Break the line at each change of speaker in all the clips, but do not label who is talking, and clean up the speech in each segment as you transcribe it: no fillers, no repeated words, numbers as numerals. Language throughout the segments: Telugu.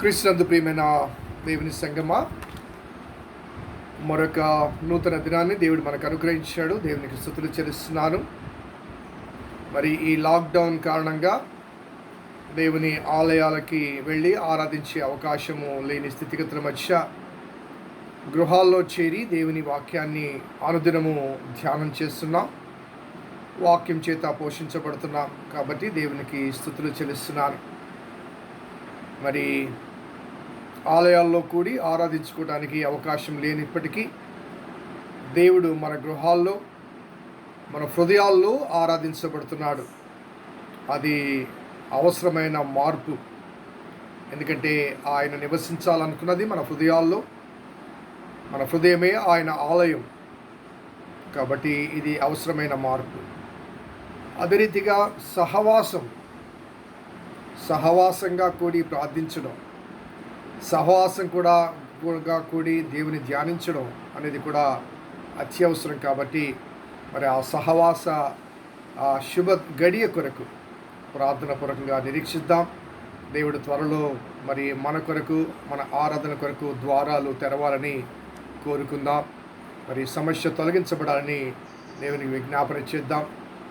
క్రీస్తునందు ప్రియమైన దేవుని సంగమా, మరొక నూతన దినాన్ని దేవుడు మనకు అనుగ్రహించాడు. దేవునికి స్తుతులు చెల్లిస్తున్నాను. మరి ఈ లాక్డౌన్ కారణంగా దేవుని ఆలయాలకి వెళ్ళి ఆరాధించే అవకాశము లేని స్థితిగతుల మధ్య గృహాల్లో చేరి దేవుని వాక్యాన్ని అనుదినము ధ్యానం చేస్తున్నాం. వాక్యం చేత పోషించబడుతున్నాం కాబట్టి దేవునికి స్తుతులు చెల్లిస్తున్నాను. మరి ఆలయాల్లో కూడి ఆరాధించుకోవడానికి అవకాశం లేనిప్పటికీ దేవుడు మన గృహాల్లో, మన హృదయాల్లో ఆరాధించబడుతున్నాడు. అది అవసరమైన మార్పు. ఎందుకంటే ఆయన నివసించాలనుకున్నది మన హృదయాల్లో. మన హృదయమే ఆయన ఆలయం కాబట్టి ఇది అవసరమైన మార్పు. అదే రీతిగా సహవాసంగా కూడి ప్రార్థించడం, సహవాసం కూడా కూడి దేవుని ధ్యానించడం అనేది కూడా అత్యవసరం. కాబట్టి మరి ఆ సహవాస శుభ గడియ కొరకు ప్రార్థన పూర్వకంగా నిరీక్షిద్దాం. దేవుడు త్వరలో మరి మన కొరకు, మన ఆరాధన కొరకు ద్వారాలు తెరవాలని కోరుకుందాం. మరి సమస్య తొలగించబడాలని దేవునికి విజ్ఞాపన చేద్దాం.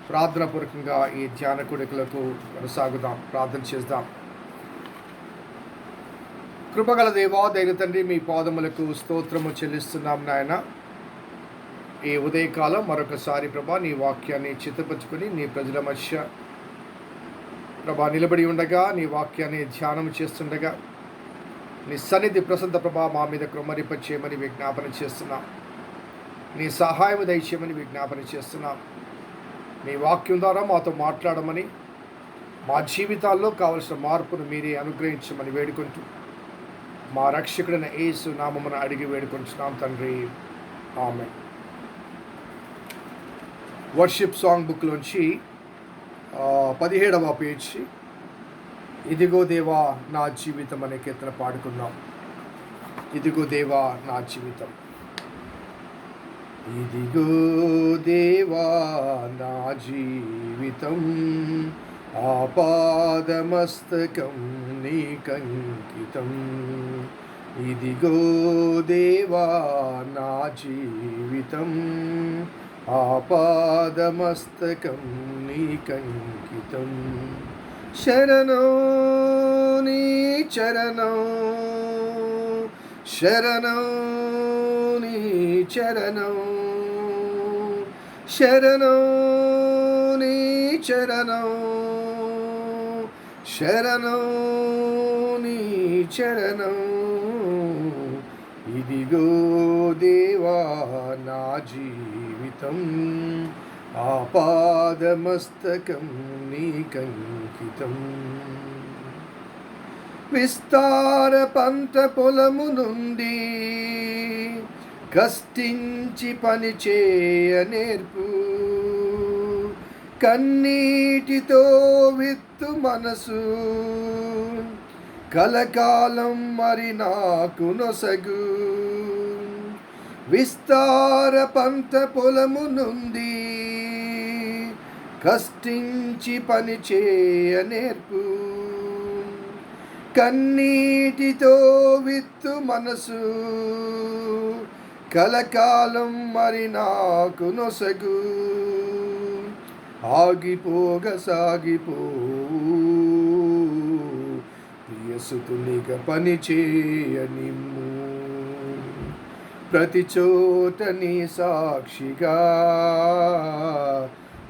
ప్రార్థన పూర్వకంగా ఈ ధ్యాన కోరికలకు కొనసాగుదాం. ప్రార్థన చేద్దాం. కృపగల దేవా, దైవ తండ్రి, మీ పాదములకు స్తోత్రము చెల్లిస్తున్నాం నాయన. ఈ ఉదయకాలం మరొకసారి ప్రభా నీ వాక్యాన్ని చిత్తపరుచుకొని నీ ప్రజల మధ్య ప్రభా నిలబడి ఉండగా, నీ వాక్యాన్ని ధ్యానం చేస్తుండగా నీ సన్నిధి ప్రసంత ప్రభా మా మీద కృమ్మరింపచేయమని విజ్ఞాపన చేస్తున్నాం. నీ సహాయం దయచేయమని విజ్ఞాపన చేస్తున్నాం. నీ వాక్యం ద్వారా మాతో మాట్లాడమని, మా జీవితాల్లో కావలసిన మార్పును మీరే అనుగ్రహించమని వేడుకుంటూ మా రక్షకుడైన యేసు నామమున అడిగి వేడుకుంటున్నాం తండ్రి, ఆమేన్. వర్షిప్ సాంగ్ బుక్లోంచి 17వ పేజీ, ఇదిగో దేవా నా జీవితం అనే కీర్తన పాడుకుందాం. ఇదిగో దేవా నా జీవితం. ఇదిగో దేవా నా జీవితం, ఆపాదమస్తకం నీకంకితం. ఇదిగో దేవా నా జీవితం, ఆపాదమస్తకం నీకంకితం. శరణం నీ చరణం, శరణం నీ చరణం, శరణం నీ చరణం, శరణం నీ చరణం. ఇదిగో దేవా నా జీవితం, ఆపాదమస్తకం నీకంకితం. విస్తార పంట పొలము నుండి కష్టించి పని చేయ నేర్పు, కన్నీటితో విత్తు మనసు, కలకాలం మరి నాకు నొసగు. విస్తార పంట పొలము నుండి కష్టించి పని చేయ నేర్పు, కన్నీటితో విత్తు మనసు, కలకాలం మరి నాకు నొసగు. ఆగిపోగ సాగిపో ప్రియసుతునిగా పని చేయ నిమ్ము, ప్రతి చోట నీ సాక్షిగా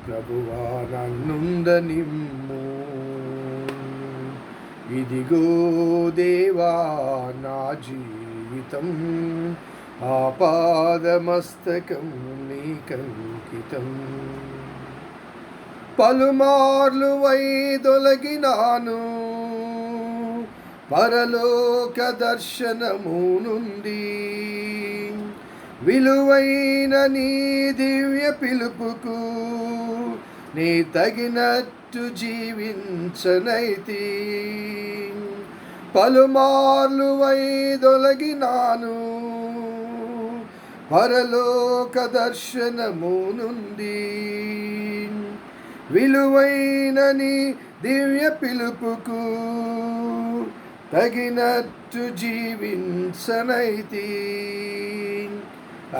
ప్రభువా నన్నుండ నిమ్ము. ఇదిగో దేవా నా జీవితం, ఆపాదమస్తకం నీకంకితం. పలుమార్లు వైదొలగినాను పరలోక దర్శనము నుండి, విలువైన నీ దివ్య పిలుపుకు నీ తగినట్టు జీవించనైతి. పలుమార్లు వైదొలగినాను పరలోక దర్శనము నుండి, విలువైన నీ దివ్య పిలుపుకు తగినట్టు జీవించనైతి,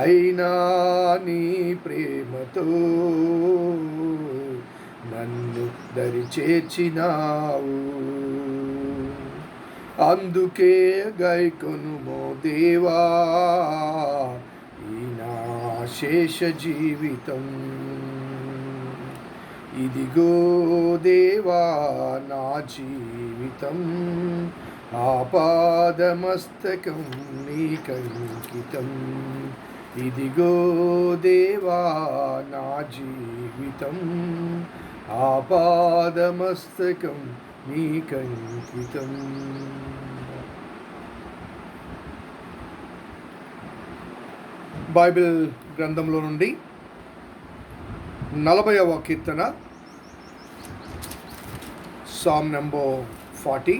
అయినా నీ ప్రేమతో నన్ను దరి చేర్చినావు. అందుకే గైకొనుమో దేవా ఈ నా శేష జీవితం. ఇదిగో దేవా నా జీవితం, ఆపాదమస్తకం నీకంకితం. ఇదిగో దేవా నా జీవితం, ఆపాదమస్తకం నీకంకితం. బైబిల్ గ్రంథంలో నుండి 40వ కీర్తన, సామ్ నంబర్ 40.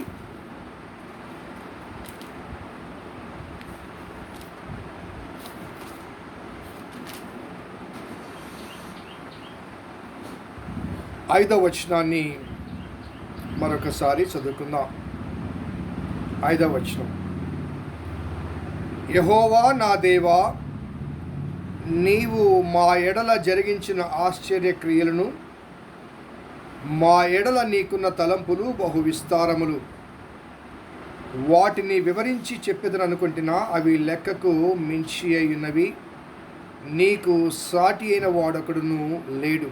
ఐదవ వచనాన్ని మరొకసారి చదువుకుందాం. 5వ వచనం. యెహోవా నా దేవా, నీవు మా ఎడల జరిగించిన ఆశ్చర్య క్రియలను, మా ఎడల నీకున్న తలంపులు బహు విస్తారములు. వాటిని వివరించి చెప్పేదని అనుకుంటున్నా, అవి లెక్కకు మించి అయినవి. నీకు సాటి అయిన వాడొకడును లేడు.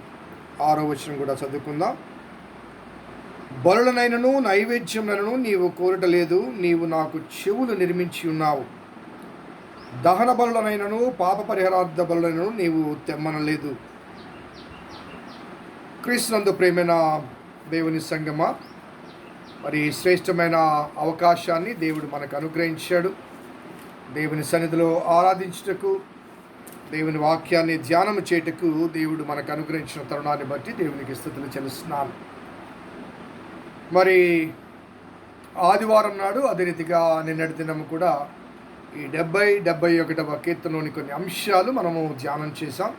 6వ వచనం కూడా చదువుకుందాం. బలులనైనను నైవేద్యములను నీవు కోరటలేదు, నీవు నాకు చెవులు నిర్మించి ఉన్నావు. దహన బలులనైనను పాప పరిహారార్థ బలులైనను నీవు తెమ్మనలేదు. క్రీస్తునందు ప్రేమైన దేవుని సంగమా, మరి శ్రేష్టమైన అవకాశాన్ని దేవుడు మనకు అనుగ్రహించాడు. దేవుని సన్నిధిలో ఆరాధించుటకు, దేవుని వాక్యాన్ని ధ్యానం చేయుటకు దేవుడు మనకు అనుగ్రహించిన తరుణాన్ని బట్టి దేవునికి స్తుతులు చెల్లిస్తున్నాను. మరి ఆదివారం నాడు అదే రీతిగా నిన్నటి దినము కూడా ఈ 71వ కీర్తనలోని కొన్ని అంశాలు మనము ధ్యానం చేశాం.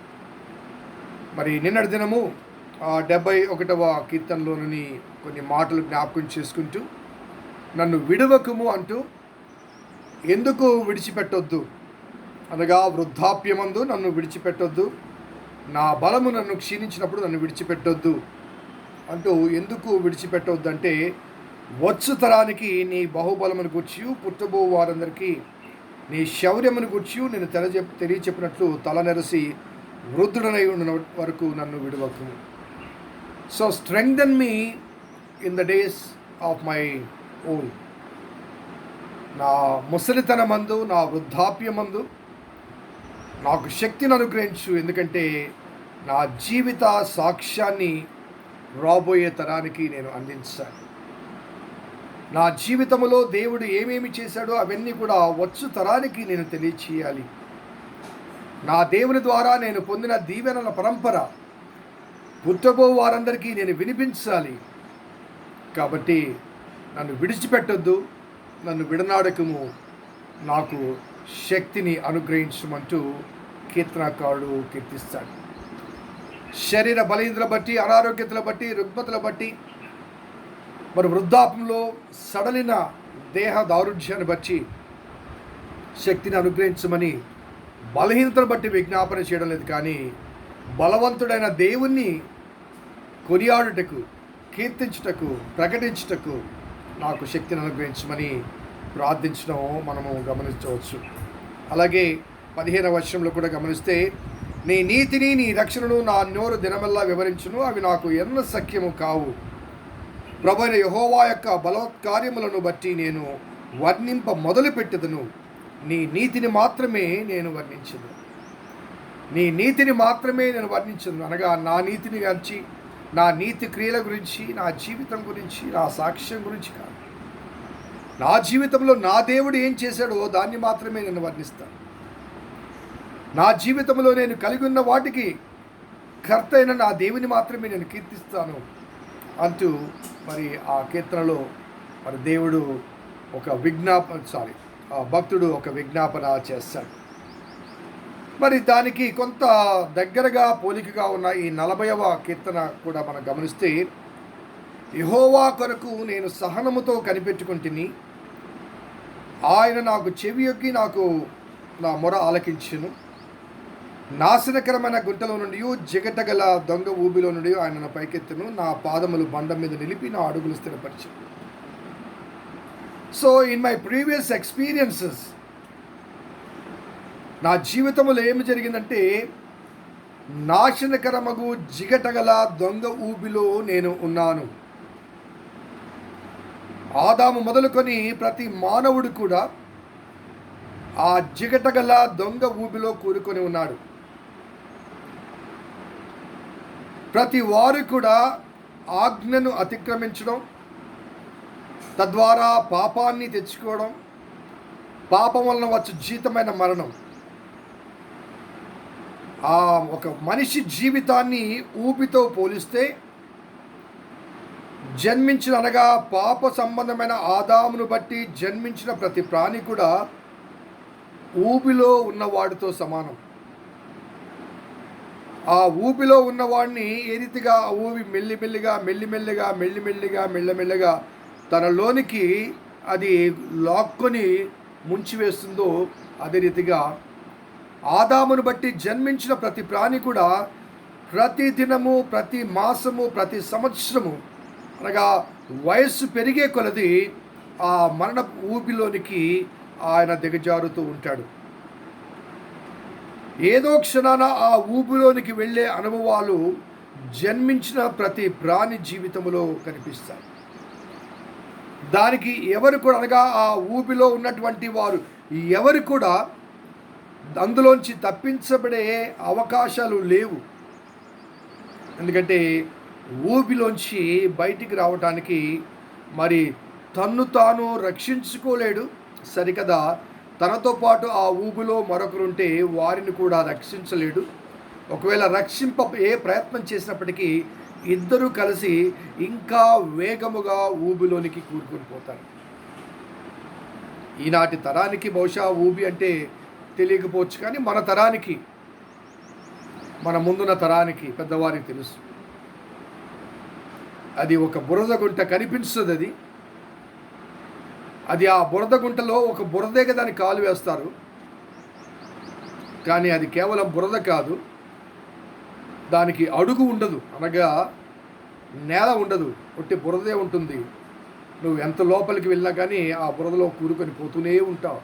మరి నిన్నటి దినము 71వ కీర్తనలోని కొన్ని మాటలు జ్ఞాపకం చేసుకుంటూ, నన్ను విడువకుము అంటూ, ఎందుకు విడిచిపెట్టొద్దు అనగా వృద్ధాప్యమందు నన్ను విడిచిపెట్టొద్దు, నా బలము నన్ను క్షీణించినప్పుడు నన్ను విడిచిపెట్టొద్దు అంటూ ఎందుకు విడిచిపెట్టొద్దు అంటే, వచ్చు తరానికి నీ బాహుబలమును గూర్చి, పుట్టబో వారందరికీ నీ శౌర్యమును గూర్చి నేను తెలియచెప్పినట్లు తల నెరసి వృద్ధుడనై ఉన్న వరకు నన్ను విడువకు. So strengthen me in the days of my old. నా ముసలితనమందు, నా వృద్ధాప్యమందు నాకు శక్తిని అనుగ్రహించు. ఎందుకంటే నా జీవిత సాక్ష్యాన్ని రాబోయే తరానికి నేను అందించాలి. నా జీవితంలో దేవుడు ఏమేమి చేశాడో అవన్నీ కూడా వచ్చు తరానికి నేను తెలియచేయాలి. నా దేవుని ద్వారా నేను పొందిన దీవెనల పరంపర పుట్టబో వారందరికీ నేను వినిపించాలి. కాబట్టి నన్ను విడిచిపెట్టొద్దు, నన్ను విడనాడకము, నాకు శక్తిని అనుగ్రహించమంటూ కీర్తనకారుడు కీర్తిస్తాడు. శరీర బలహీనతల బట్టి, అనారోగ్యతల బట్టి, రుగ్మతల బట్టి, మరి వృద్ధాప్యంలో సడలిన దేహ దారుఢ్యాన్ని బట్టి శక్తిని అనుగ్రహించమని బలహీనతను బట్టి విజ్ఞాపన చేయడం లేదు, కానీ బలవంతుడైన దేవుణ్ణి కొనియాడుటకు, కీర్తించుటకు, ప్రకటించుటకు నాకు శక్తిని అనుగ్రహించమని ప్రార్థించడం మనము గమనించవచ్చు. అలాగే 15వ వచనంలో కూడా గమనిస్తే, నీ నీతిని, నీ రక్షణను నా నోరు దినమల్లా వివరించును, అవి నాకు ఎన్న సఖ్యము కావు. ప్రభువైన యెహోవా యొక్క బలవత్కార్యములను బట్టి నేను వర్ణింప మొదలుపెట్టెదను. నీ నీతిని మాత్రమే నేను వర్ణించదు. నీ నీతిని మాత్రమే నేను వర్ణించను అనగా నా నీతిని గురించి, నా నీతి క్రియల గురించి, నా జీవితం గురించి, నా సాక్ష్యం గురించి కాదు. నా జీవితంలో నా దేవుడు ఏం చేశాడో దాన్ని మాత్రమే నేను వర్ణిస్తాను. నా జీవితంలో నేను కలిగి ఉన్న వాటికి కర్త అయిన నా దేవుని మాత్రమే నేను కీర్తిస్తాను అంటూ మరి ఆ కీర్తనలో మరి దేవుడు ఒక భక్తుడు ఒక విజ్ఞాపన చేస్తాడు. మరి దానికి కొంత దగ్గరగా పోలికగా ఉన్న ఈ 40వ కీర్తన కూడా మనం గమనిస్తే, యెహోవా కొరకు నేను సహనముతో కనిపెట్టుకుంటుని, ఆయన నాకు చెవియొగ్గి నాకు నా మొర ఆలకించెను. నాశనకరమైన గుంటలో నుండి జిగటగల దొంగ ఊబిలో నుండి ఆయన నా పైకెత్తును. నా పాదములు బండ మీద నిలిపి నా అడుగులు స్థిరపరిచాను. So in my previous experiences, నా జీవితంలో ఏమి జరిగిందంటే, నాశనకరమగు జిగటగల దొంగ ఊబిలో నేను ఉన్నాను. ఆదాము మొదలుకొని ప్రతి మానవుడు కూడా ఆ జిగటగల దొంగ ఊబిలో కూరుకొని ఉన్నాడు. ప్రతి వారు కూడా ఆజ్ఞను అతిక్రమించడం, తద్వారా పాపాన్ని తెచ్చుకోవడం, పాపం వలన వచ్చు జీతమైన మరణం. ఆ ఒక మనిషి జీవితాన్ని ఊపితో పోలిస్తే, జన్మించిన అనగా పాప సంబంధమైన ఆదామును బట్టి జన్మించిన ప్రతి ప్రాణి కూడా ఊబిలో ఉన్నవాడితో సమానం. ఆ ఊబిలో ఉన్నవాడిని ఏ రీతిగా ఆ ఊబి మెల్లిమెల్లిగా తనలోనికి అది లాక్కొని ముంచివేస్తుందో, అదే రీతిగా ఆదామును బట్టి జన్మించిన ప్రతి ప్రాణి కూడా ప్రతి దినము, ప్రతి మాసము, ప్రతి సంవత్సరము అనగా వయస్సు పెరిగే కొలది ఆ మరణ ఊబిలోనికి ఆయన దిగజారుతూ ఉంటాడు. ఏదో క్షణాన ఆ ఊబిలోనికి వెళ్ళే అనుభవాలు జన్మించిన ప్రతి ప్రాణి జీవితంలో కనిపిస్తాయి. దానికి ఎవరు కూడా అనగా ఆ ఊబిలో ఉన్నటువంటి వారు ఎవరు కూడా అందులోంచి తప్పించబడే అవకాశాలు లేవు. ఎందుకంటే ఊబిలోంచి బయటికి రావటానికి మరి తన్ను తాను రక్షించుకోలేడు సరికదా, తనతో పాటు ఆ ఊబిలో మరొకరుంటే వారిని కూడా రక్షించలేడు. ఒకవేళ ఏ ప్రయత్నం చేసినప్పటికీ ఇద్దరు కలిసి ఇంకా వేగముగా ఊబిలోనికి కూరుకొని పోతారు. ఈనాటి తరానికి బహుశా ఊబి అంటే తెలియకపోవచ్చు, కానీ మన తరానికి, మన ముందున్న తరానికి, పెద్దవారికి తెలుసు. అది ఒక బురద గుంట కనిపిస్తుంది. అది ఆ బురద గుంటలో ఒక బురదేగా దాన్ని కాలు వేస్తారు, కానీ అది కేవలం బురద కాదు. దానికి అడుగు ఉండదు, అనగా నేల ఉండదు, ఒట్టి బురదే ఉంటుంది. నువ్వు ఎంత లోపలికి వెళ్ళినా కానీ ఆ బురదలో కూరుకొని పోతూనే ఉంటావు.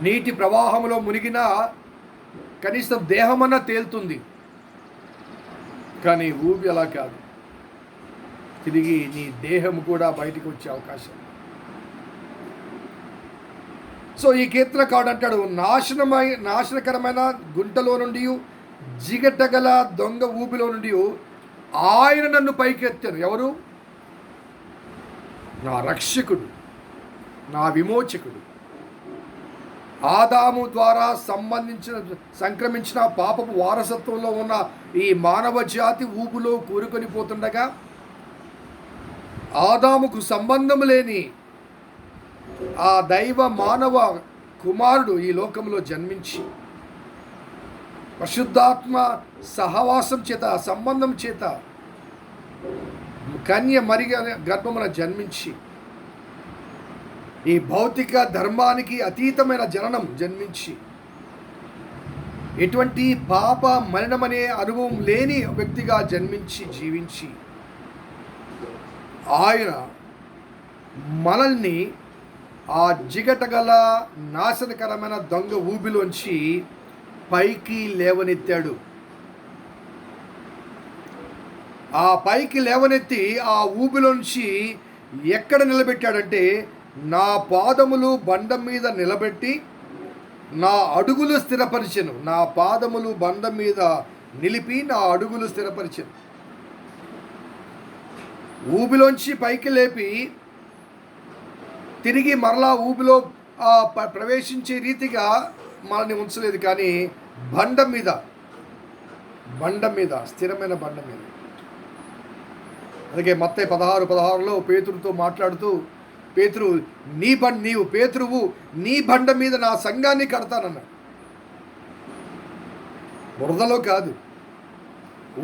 నీటి ప్రవాహంలో మునిగినా కనీసం దేహమన్నా తేలుతుంది, కానీ ఊబి అలా కాదు. తిరిగి నీ దేహం కూడా బయటికి వచ్చే అవకాశం. సో ఈ కీర్తనకారుడు అంటాడు, నాశనకరమైన గుంటలో నుండి, జిగటగల దొంగ ఊబిలో నుండి ఆయన నన్ను పైకెత్తాను. ఎవరు? నా రక్షకుడు, నా విమోచకుడు. ఆదాము ద్వారా సంక్రమించిన పాపపు వారసత్వంలో ఉన్న ఈ మానవ జాతి ఊబిలో కూరుకొని పోతుండగా, ఆదాముకు సంబంధం లేని ఆ దైవ మానవ కుమారుడు ఈ లోకంలో జన్మించి, పరిశుద్ధాత్మ సహవాసం చేత, సంబంధం చేత కన్య గర్భమున జన్మించి, ఈ భౌతిక ధర్మానికి అతీతమైన జన్మించి, ఎటువంటి పాప మరణమనే అనుభవం లేని వ్యక్తిగా జన్మించి జీవించి, ఆయన మనల్ని ఆ జిగటగల నాశనకరమైన దొంగ ఊబిలోంచి పైకి లేవనెత్తాడు. ఆ పైకి లేవనెత్తి ఆ ఊబిలోంచి ఎక్కడ నిలబెట్టాడంటే, నా పాదములు బండ మీద నిలబెట్టి నా అడుగులు స్థిరపరిచెను. నా పాదములు బండ మీద నిలిపి నా అడుగులు స్థిరపరిచెను. ఊబిలోంచి పైకి లేపి తిరిగి మరలా ఊబిలో ప్రవేశించే రీతిగా మనల్ని ఉంచలేదు, కానీ బండ మీద, స్థిరమైన బండ మీద. అందుకే మత్తయి 16:16 పేతురుతో మాట్లాడుతూ, పేతురు పేతురువు నీ బండ మీద నా సంఘాన్ని కడతానన్నాడు. బురదలో కాదు,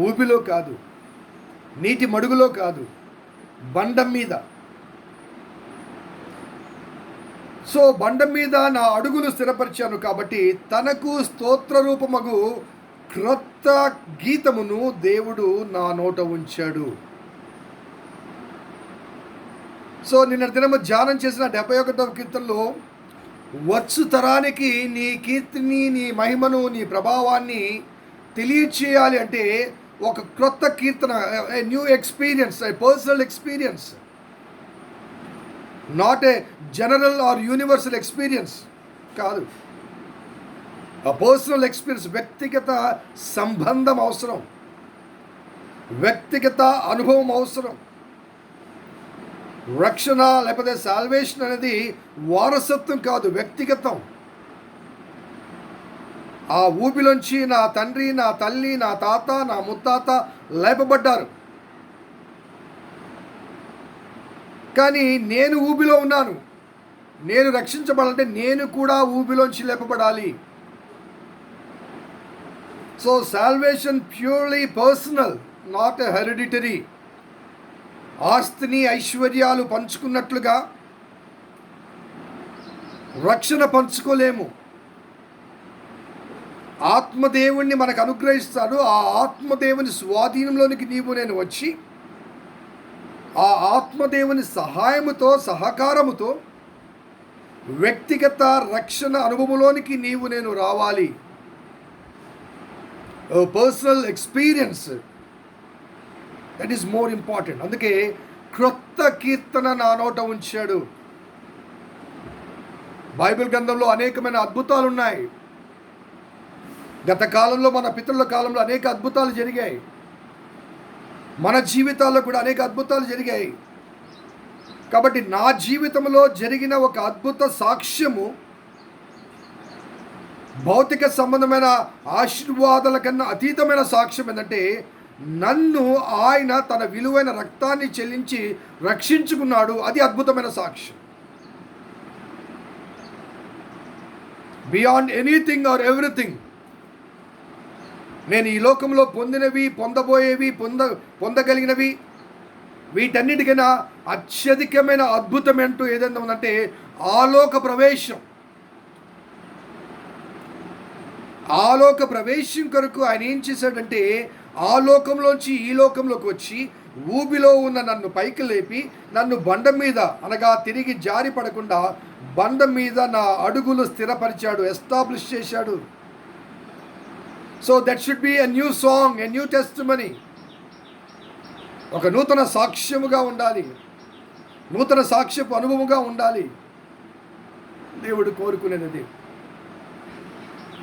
ఊబిలో కాదు, నీటి మడుగులో కాదు, బండ మీద. సో బండ మీద నా అడుగులు స్థిరపరిచాను కాబట్టి తనకు స్తోత్ర రూపమగు క్రొత్త గీతమును దేవుడు నా నోట ఉంచాడు. సో నిన్న దినము ధ్యానం చేసిన 71వ కీర్తనలో వచ్చు తరానికి నీ కీర్తిని, నీ మహిమను, నీ ప్రభావాన్ని తెలియచేయాలి అంటే ఒక క్రొత్త కీర్తన, new experience, personal experience, not a general or universal experience కాదు. పర్సనల్ ఎక్స్పీరియన్స్, వ్యక్తిగత సంబంధం అవసరం, వ్యక్తిగత అనుభవం అవసరం. రక్షణ లేకపోతే సాల్వేషన్ అనేది వారసత్వం కాదు, వ్యక్తిగతం. ఆ ఊబిలోంచి నా తండ్రి, నా తల్లి, నా తాత, నా ముత్తాత లేపబడ్డారు. కానీ నేను ఊబిలో ఉన్నాను. నేను రక్షించబడాలంటే నేను కూడా ఊబిలోంచి లేపబడాలి. So salvation purely personal, not a hereditary. ఆస్తిని ఐశ్వర్యాలు పంచుకున్నట్లుగా రక్షణ పంచుకోలేము. ఆత్మదేవుణ్ణి మనకు అనుగ్రహిస్తాడు. ఆ ఆత్మదేవుని స్వాధీనంలోనికి నీవు నేను వచ్చి ఆ ఆత్మదేవుని సహాయముతో, సహకారముతో వ్యక్తిగత రక్షణ అనుభవంలోనికి నీవు నేను రావాలి. Personal experience, that is more important. అందుకే క్రొత్త కీర్తన నా నోట ఉంచాడు. బైబిల్ గ్రంథంలో అనేకమైన అద్భుతాలు ఉన్నాయి. గత కాలంలో, మన పితరుల కాలంలో అనేక అద్భుతాలు జరిగాయి. మన జీవితాల్లో కూడా అనేక అద్భుతాలు జరిగాయి. కాబట్టి నా జీవితంలో జరిగిన ఒక అద్భుత సాక్ష్యము భౌతిక సంబంధమైన ఆశీర్వాదాల కన్నా అతీతమైన సాక్ష్యం ఏంటంటే, నన్ను ఆయన తన విలువైన రక్తాన్ని చెల్లించి రక్షించుకున్నాడు. అది అద్భుతమైన సాక్ష్యం. Beyond anything or everything. నేను ఈ లోకంలో పొందినవి, పొందబోయేవి, పొందగలిగినవి, వీటన్నిటికైనా అత్యధికమైన అద్భుతం ఏంటో ఏదైనా ఉందంటే ఆలోక ప్రవేశం. ఆలోక ప్రవేశం కొరకు ఆయన ఏం చేశాడంటే, ఆ లోకంలోంచి ఈ లోకంలోకి వచ్చి ఊబిలో ఉన్న నన్ను పైకి లేపి నన్ను బండ మీద, అనగా తిరిగి జారి పడకుండా బండ మీద నా అడుగులు స్థిరపరిచాడు, ఎస్టాబ్లిష్ చేశాడు. So that should be a new song, a new testimony. ఒక నూతన సాక్ష్యముగా ఉండాలి, నూతన సాక్ష్యపు అనుభవముగా ఉండాలి. దేవుడు కోరుకునేది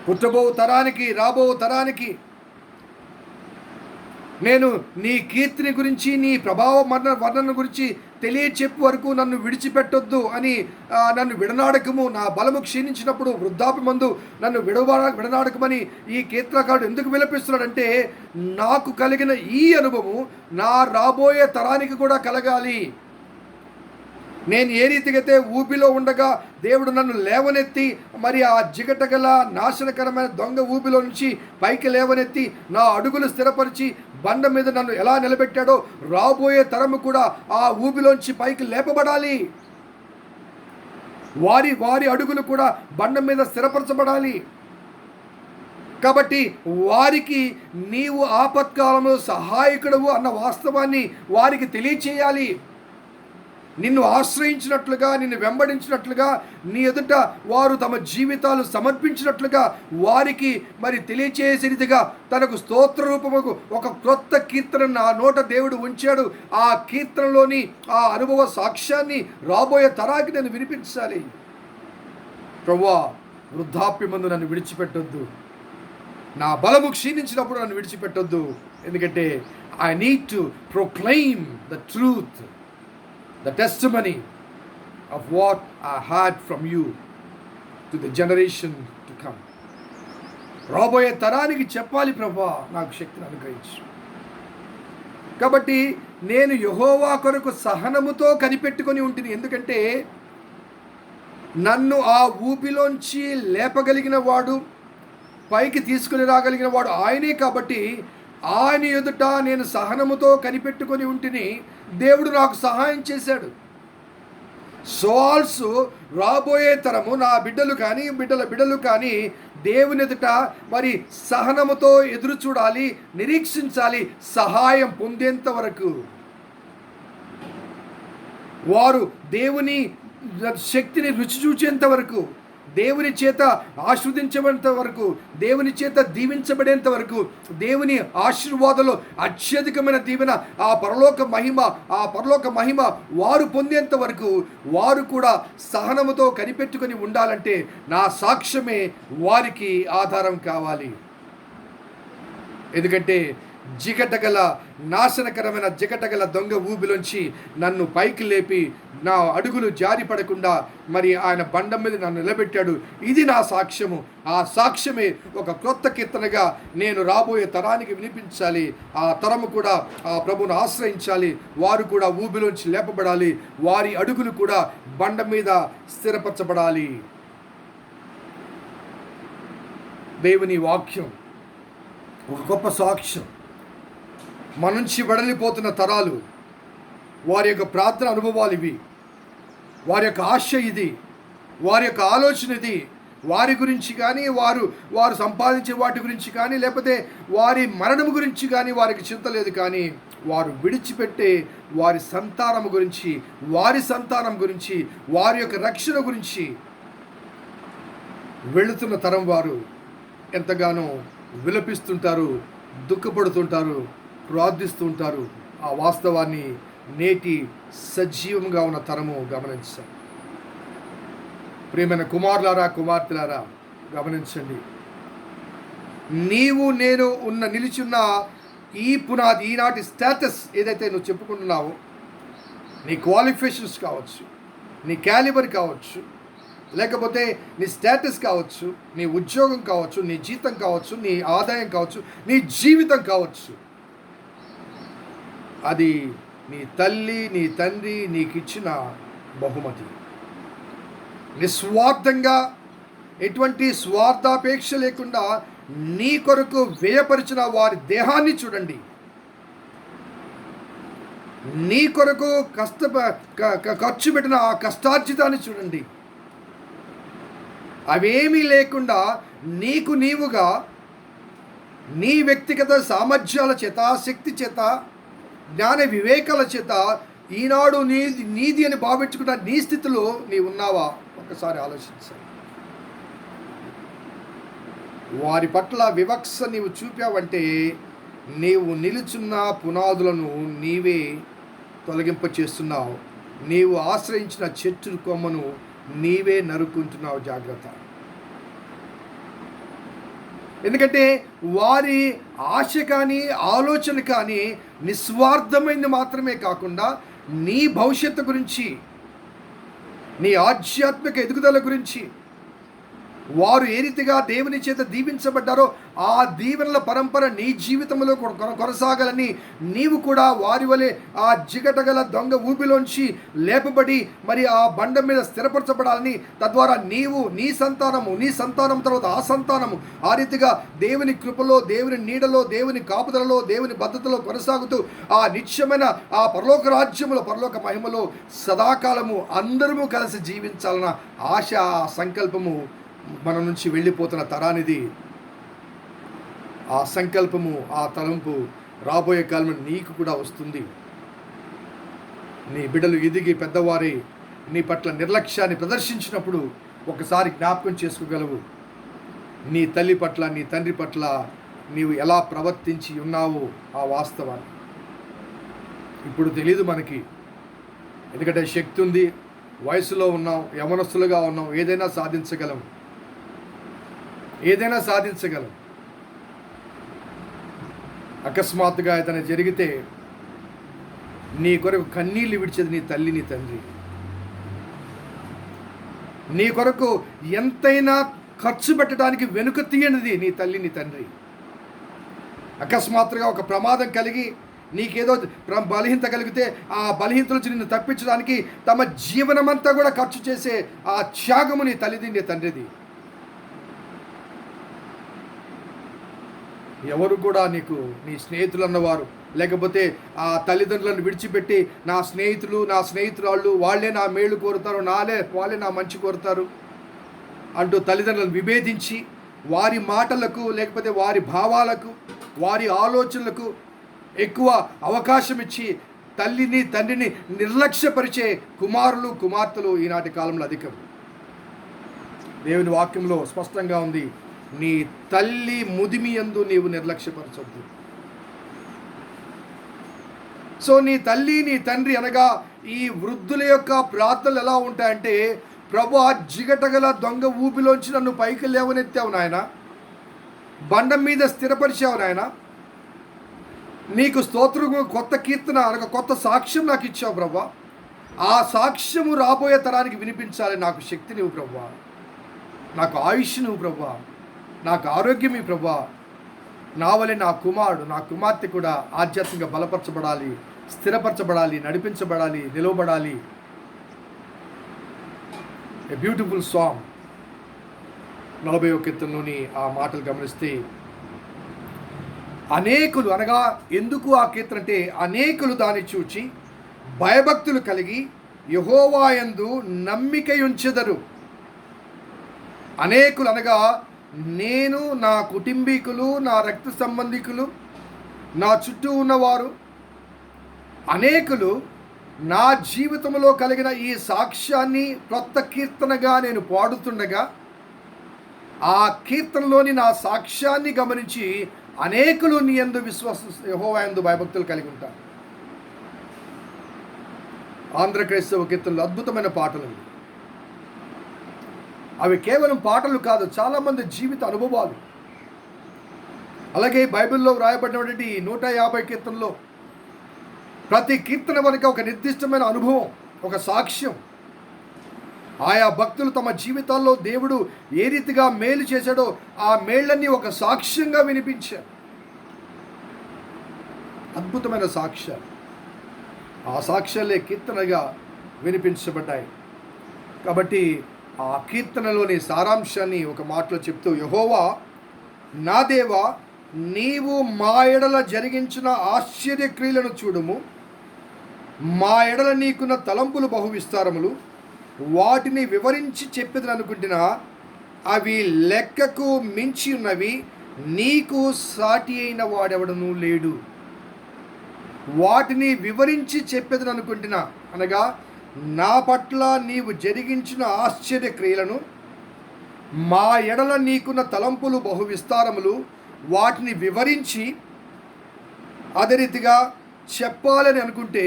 పుట్టబో తరానికి, రాబో తరానికి నేను నీ కీర్తిని గురించి, నీ ప్రభావ వర్ణన గురించి తెలియచెప్పు వరకు నన్ను విడిచిపెట్టొద్దు అని, నన్ను విడనాడకము, నా బలము క్షీణించినప్పుడు వృద్ధాప్యమందు నన్ను విడనాడకమని ఈ కీర్తనకారుడు ఎందుకు విలపిస్తున్నాడంటే, నాకు కలిగిన ఈ అనుభవం నా రాబోయే తరానికి కూడా కలగాలి. నేను ఏ రీతికైతే ఊబిలో ఉండగా దేవుడు నన్ను లేవనెత్తి, మరి ఆ జిగటగల నాశనకరమైన దొంగ ఊబిలో నుంచి పైకి లేవనెత్తి నా అడుగులు స్థిరపరిచి బండ మీద నన్ను ఎలా నిలబెట్టాడో, రాబోయే తరము కూడా ఆ ఊబిలోంచి పైకి లేపబడాలి. వారి వారి అడుగులు కూడా బండ మీద స్థిరపరచబడాలి. కాబట్టి వారికి నీవు ఆపత్కాలంలో సహాయకుడవు అన్న వాస్తవాన్ని వారికి తెలియచేయాలి. నిన్ను ఆశ్రయించినట్లుగా, నిన్ను వెంబడించినట్లుగా, నీ ఎదుట వారు తమ జీవితాలు సమర్పించినట్లుగా వారికి మరి తెలియచేసేదిగా తనకు స్తోత్ర రూపముకు ఒక క్రొత్త కీర్తన నా నోట దేవుడు ఉంచాడు. ఆ కీర్తనలోని ఆ అనుభవ సాక్ష్యాన్ని రాబోయే తరానికి నేను వినిపించాలి. ప్రభువా, వృద్ధాప్యమందు నన్ను విడిచిపెట్టొద్దు, నా బలము క్షీణించినప్పుడు నన్ను విడిచిపెట్టొద్దు. ఎందుకంటే I need to proclaim the truth, the testimony of what I had from you to the generation to come. రాబోయే తరానికి చెప్పాలి ప్రభువా, నాకు శక్తిని అనుగ్రహించు. కాబట్టి నేను యెహోవా కొరకు సహనముతో కనిపెట్టుకొని ఉంటుంది. ఎందుకంటే నన్ను ఆ ఊపిలోంచి లేపగలిగిన వాడు, పైకి తీసుకుని రాగలిగిన వాడు ఆయనే. కాబట్టి ఆయన ఎదుట నేను సహనముతో కనిపెట్టుకొని ఉంటిని. దేవుడు నాకు సహాయం చేశాడు. సో రాబోయే తరము నా బిడ్డలు కానీ బిడ్డల బిడ్డలు కానీ దేవుని ఎదుట మరి సహనముతో ఎదురు చూడాలి, నిరీక్షించాలి, సహాయం పొందేంత వరకు. వారు దేవుని శక్తిని రుచి చూచేంత వరకు, దేవుని చేత ఆశీర్వదించబడేంత వరకు, దేవుని చేత దీవించబడేంత వరకు, దేవుని ఆశీర్వాదంలో అత్యధికమైన దీవెన, ఆ పరలోక మహిమ వారు పొందేంత వరకు వారు కూడా సహనముతో కనిపెట్టుకొని ఉండాలంటే నా సాక్ష్యమే వారికి ఆధారం కావాలి. ఎందుకంటే నాశనకరమైన జిగటగల దొంగ ఊబిలోంచి నన్ను పైకి లేపి నా అడుగులు జారి పడకుండా మరి ఆయన బండం మీద నన్ను నిలబెట్టాడు. ఇది నా సాక్ష్యము. ఆ సాక్ష్యమే ఒక క్రొత్త కీర్తనగా నేను రాబోయే తరానికి వినిపించాలి. ఆ తరము కూడా ఆ ప్రభువును ఆశ్రయించాలి. వారు కూడా ఊబిలోంచి లేపబడాలి. వారి అడుగులు కూడా బండ మీద స్థిరపరచబడాలి. దేవుని వాక్యం ఒక గొప్ప సాక్ష్యం. మన నుంచి వెడలిపోతున్న తరాలు వారి యొక్క ప్రార్థన అనుభవాలు ఇవి, వారి యొక్క ఆశ ఇది, వారి యొక్క ఆలోచన ఇది. వారి గురించి కానీ వారు సంపాదించే వాటి గురించి కానీ లేకపోతే వారి మరణం గురించి కానీ వారికి చింత లేదు. కానీ వారు విడిచిపెట్టే వారి సంతానం గురించి, వారి యొక్క రక్షణ గురించి వెళుతున్న తరం వారు ఎంతగానో విలపిస్తుంటారు, దుఃఖపడుతుంటారు, ప్రార్థిస్తుంటారు. ఆ వాస్తవాన్ని నేటి సజీవంగా ఉన్న తరము గమనించాలి. ప్రియమైన కుమారులారా, కుమార్తెలారా గమనించండి. నీవు నేను నిలిచున్న ఈ పునాది, ఈనాటి స్టేటస్ ఏదైతే నువ్వు చెప్పుకుంటున్నావో, నీ క్వాలిఫికేషన్స్ కావచ్చు, నీ క్యాలిబర్ కావచ్చు, లేకపోతే నీ స్టేటస్ కావచ్చు, నీ ఉద్యోగం కావచ్చు, నీ జీతం కావచ్చు, నీ ఆదాయం కావచ్చు, నీ జీవితం కావచ్చు, అది నీ తల్లి నీ తండ్రి నీకు ఇచ్చిన బహుమతి. నిస్వార్థంగా, ఎటువంటి స్వార్థాపేక్ష లేకుండా నీ కొరకు వ్యయపరిచిన వారి దేహాన్ని చూడండి. నీ కొరకు ఖర్చు పెట్టిన ఆ కష్టార్జితాన్ని చూడండి. అవేమీ లేకుండా నీకు నీవుగా నీ వ్యక్తిగత సామర్థ్యాల చేత, శక్తి చేత, జ్ఞాన వివేకాల చేత ఈనాడు నీది అని భావించుకున్న నీ స్థితిలో నీవు ఉన్నావా? ఒక్కసారి ఆలోచించాలి. వారి పట్ల వివక్ష నీవు చూపావంటే నీవు నిలుచున్న పునాదులను నీవే తొలగింప చేస్తున్నావు. నీవు ఆశ్రయించిన చెట్టు కొమ్మను నీవే నరుక్కుంటున్నావు. జాగ్రత్త. ఎందుకంటే వారి ఆశ కానీ ఆలోచన కానీ నిస్వార్థమైనది మాత్రమే కాకుండా నీ భవిష్యత్తు గురించి, నీ ఆధ్యాత్మిక ఎదుగుదల గురించి, వారు ఏ రీతిగా దేవుని చేత దీవించబడ్డారో ఆ దీవెనల పరంపర నీ జీవితంలో కొనసాగాలని నీవు కూడా వారి వలె ఆ జిగటగల దొంగ ఊపిలోంచి లేపబడి మరి ఆ బండ మీద స్థిరపరచబడాలని, తద్వారా నీవు నీ సంతానం తర్వాత ఆ సంతానము ఆ రీతిగా దేవుని కృపలో, దేవుని నీడలో, దేవుని కాపుదలలో, దేవుని భద్రతలో కొనసాగుతూ ఆ నిత్యమైన ఆ పరలోక రాజ్యములో, పరలోక మహిమలో సదాకాలము అందరము కలిసి జీవించాలన్న ఆశ, సంకల్పము మన నుంచి వెళ్ళిపోతున్న తరానిది. ఆ సంకల్పము, ఆ తలంపు రాబోయే కాలంలో నీకు కూడా వస్తుంది. నీ బిడ్డలు ఎదిగి పెద్దవారి నీ పట్ల నిర్లక్ష్యాన్ని ప్రదర్శించినప్పుడు ఒకసారి జ్ఞాపకం చేసుకోగలవు. నీ తల్లి పట్ల, నీ తండ్రి పట్ల నీవు ఎలా ప్రవర్తించి ఉన్నావో ఆ వాస్తవాన్ని. ఇప్పుడు తెలీదు మనకి, ఎందుకంటే శక్తి ఉంది, వయసులో ఉన్నాం, యవనస్తులుగా ఉన్నాం, ఏదైనా సాధించగలం. అకస్మాత్తుగా ఏదైనా జరిగితే నీ కొరకు కన్నీళ్ళు విడిచేది నీ తల్లి, నీ తండ్రి. నీ కొరకు ఎంతైనా ఖర్చు పెట్టడానికి వెనుక తీయనిది నీ తల్లి, నీ తండ్రి. అకస్మాత్తుగా ఒక ప్రమాదం కలిగి నీకేదో బలహీనత కలిగితే ఆ బలహీనత నుంచి నిన్ను తప్పించడానికి తమ జీవనమంతా కూడా ఖర్చు చేసే ఆ త్యాగము నీ తల్లిది, నీ తండ్రిది. ఎవరు కూడా నీకు నీ స్నేహితులు అన్నవారు, లేకపోతే ఆ తల్లిదండ్రులను విడిచిపెట్టి నా స్నేహితులు నా స్నేహితురాళ్ళు వాళ్ళే నా మేలు కోరుతారు, వాళ్ళే నా మంచి కోరుతారు అంటూ తల్లిదండ్రులను విభేదించి వారి మాటలకు లేకపోతే వారి భావాలకు వారి ఆలోచనలకు ఎక్కువ అవకాశం ఇచ్చి తల్లిని తండ్రిని నిర్లక్ష్యపరిచే కుమారులు కుమార్తెలు ఈనాటి కాలంలో అధికం. దేవుని వాక్యంలో స్పష్టంగా ఉంది, నీ తల్లి ముదిమి యందు నీవు నిర్లక్ష్యపరచొద్దు. సో నీ తల్లి నీ తండ్రి అనగా ఈ వృద్ధుల యొక్క ప్రార్థనలు ఎలా ఉంటాయంటే, ప్రభు ఆ జిగటగల దొంగ ఊపిలోంచి నన్ను పైకి లేవనెత్తావు నాయన, బండం మీద స్థిరపరిచావు నాయన, నీకు స్తోత్రము, కొత్త కీర్తన అనగా కొత్త సాక్ష్యం నాకు ఇచ్చావు ప్రభా, ఆ సాక్ష్యము రాబోయే తరానికి వినిపించాలి. నాకు శక్తి నువ్వు ప్రభా, నాకు ఆయుష్ నువ్వు ప్రభా, నాకు ఆరోగ్యం ఈ ప్రభా, నా వలె నా కుమారుడు నా కుమార్తె కూడా ఆధ్యాత్మికంగా బలపరచబడాలి, స్థిరపరచబడాలి, నడిపించబడాలి, నిలవబడాలి. ఏ బ్యూటిఫుల్ సాంగ్ 41వ కీర్తనలోని ఆ మాటలు గమనిస్తే, అనేకులు అనగా ఎందుకు ఆ కీర్తన అంటే, అనేకులు దాన్ని చూచి భయభక్తులు కలిగి యెహోవా యందు నమ్మిక ఉంచెదరు. అనేకులు అనగా నేను, నా కుటుంబీకులు, నా రక్త సంబంధికులు, నా చుట్టూ ఉన్నవారు, అనేకులు నా జీవితంలో కలిగిన ఈ సాక్ష్యాన్ని క్రొత్త కీర్తనగా నేను పాడుతుండగా ఆ కీర్తనలోని నా సాక్ష్యాన్ని గమనించి అనేకులు నీ యందు యెహోవా యందు భయభక్తులు కలిగి ఉంటారు. ఆంధ్ర క్రైస్తవ కీర్తనలు అద్భుతమైన పాటలు. అవి కేవలం పాటలు కాదు, చాలామంది జీవిత అనుభవాలు. అలాగే బైబిల్లో వ్రాయబడినటువంటి 150 కీర్తనలో ప్రతి కీర్తన వెనుక ఒక నిర్దిష్టమైన అనుభవం, ఒక సాక్ష్యం. ఆయా భక్తులు తమ జీవితాల్లో దేవుడు ఏ రీతిగా మేలు చేశాడో ఆ మేళ్ళన్నీ ఒక సాక్ష్యంగా వినిపించారు. అద్భుతమైన సాక్ష్యాలు. ఆ సాక్ష్యాలే కీర్తనగా వినిపించబడ్డాయి. కాబట్టి ఆ కీర్తనలోని సారాంశాన్ని ఒక మాటలో చెప్తూ, యెహోవా నా దేవా, నీవు మా ఎడల జరిగించిన ఆశ్చర్యక్రియలను చూడుము, మా ఎడల నీకున్న తలంపులు బహు విస్తారములు, వాటిని వివరించి చెప్పేదని అనుకుంటున్నా, అవి లెక్కకు మించి ఉన్నవి, నీకు సాటి అయిన వాడెవడనూ లేడు. వాటిని వివరించి చెప్పేదని అనుకుంటున్నా అనగా, నా పట్ల నీవు జరిగించిన ఆశ్చర్యక్రియలను, మా ఎడల నీకున్న తలంపులు బహు విస్తారములు, వాటిని వివరించి అదే రీతిగా చెప్పాలని అనుకుంటే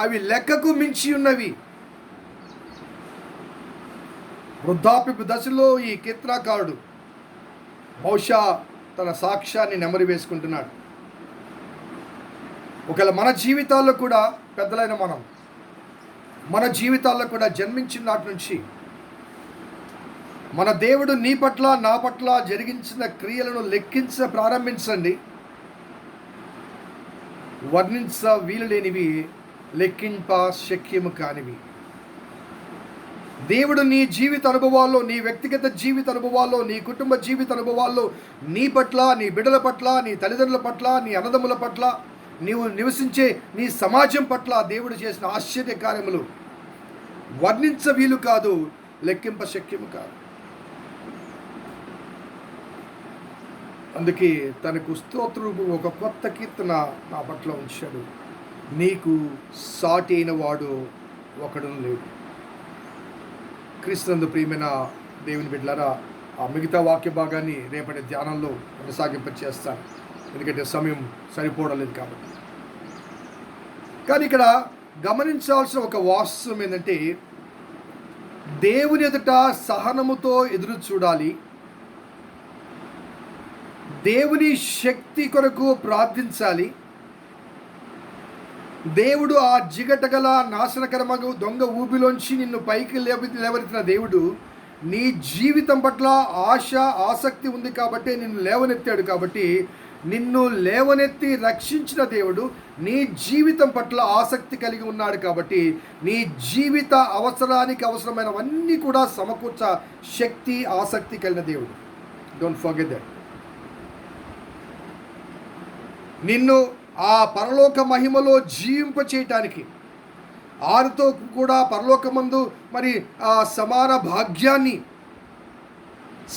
అవి లెక్కకు మించి ఉన్నవి. వృద్ధాప్యపు దశలో ఈ కీర్తనాకారుడు బహుశా తన సాక్ష్యాన్ని నెమరు వేసుకుంటున్నాడు. ఒకవేళ మన జీవితాల్లో కూడా పెద్దలైన మన జీవితాల్లో కూడా జన్మించిన నాటి నుంచి మన దేవుడు నీ పట్ల నా పట్ల జరిగించిన క్రియలను ప్రారంభించండి. వర్ణించ వీలులేనివి, లెక్కింప శక్యము కానివి. దేవుడు నీ జీవిత అనుభవాల్లో, నీ వ్యక్తిగత జీవిత అనుభవాల్లో, నీ కుటుంబ జీవిత అనుభవాల్లో నీ పట్ల, నీ బిడ్డల పట్ల, నీ తల్లిదండ్రుల పట్ల, నీ అన్నదమ్ముల పట్ల, నీవు నివసించే నీ సమాజం పట్ల దేవుడు చేసిన ఆశ్చర్య కార్యములు వర్ణించ వీలు కాదు, లెక్కింప శక్యము కాదు. అందుకే తనకు స్తోత్రము ఒక కొత్త కీర్తన నా పట్ల ఉంచాడు, నీకు సాటి అయిన వాడు ఒకడు లేడు. క్రీస్తునందు ప్రియమైన దేవుని బిడ్డలారా, ఆ మిగతా వాక్య భాగాన్ని రేపటి ధ్యానంలో కొనసాగింపచేస్తాను, ఎందుకంటే సమయం సరిపోవడం లేదు కాబట్టి. కానీ ఇక్కడ గమనించాల్సిన ఒక వాస్తవం ఏంటంటే, దేవుని ఎదుట సహనముతో ఎదురు చూడాలి, దేవుని శక్తి కొరకు ప్రార్థించాలి. దేవుడు ఆ జిగటగల నాశనకరమగు దొంగ ఊబిలోంచి నిన్ను పైకి లేవనెత్తిన దేవుడు నీ జీవితం పట్ల ఆసక్తి ఉంది కాబట్టి నిన్ను లేవనెత్తాడు. కాబట్టి నిన్ను లేవనెత్తి రక్షించిన దేవుడు నీ జీవితం పట్ల ఆసక్తి కలిగి ఉన్నాడు. కాబట్టి నీ జీవిత అవసరానికి అవసరమైనవన్నీ కూడా సమకూర్చ శక్తి, ఆసక్తి కలిగిన దేవుడు. Don't forget that. నిన్ను ఆ పరలోక మహిమలో జీవింప చేయటానికి, ఆరితో కూడా పరలోకమందు మరి ఆ సమాన భాగ్యాన్ని,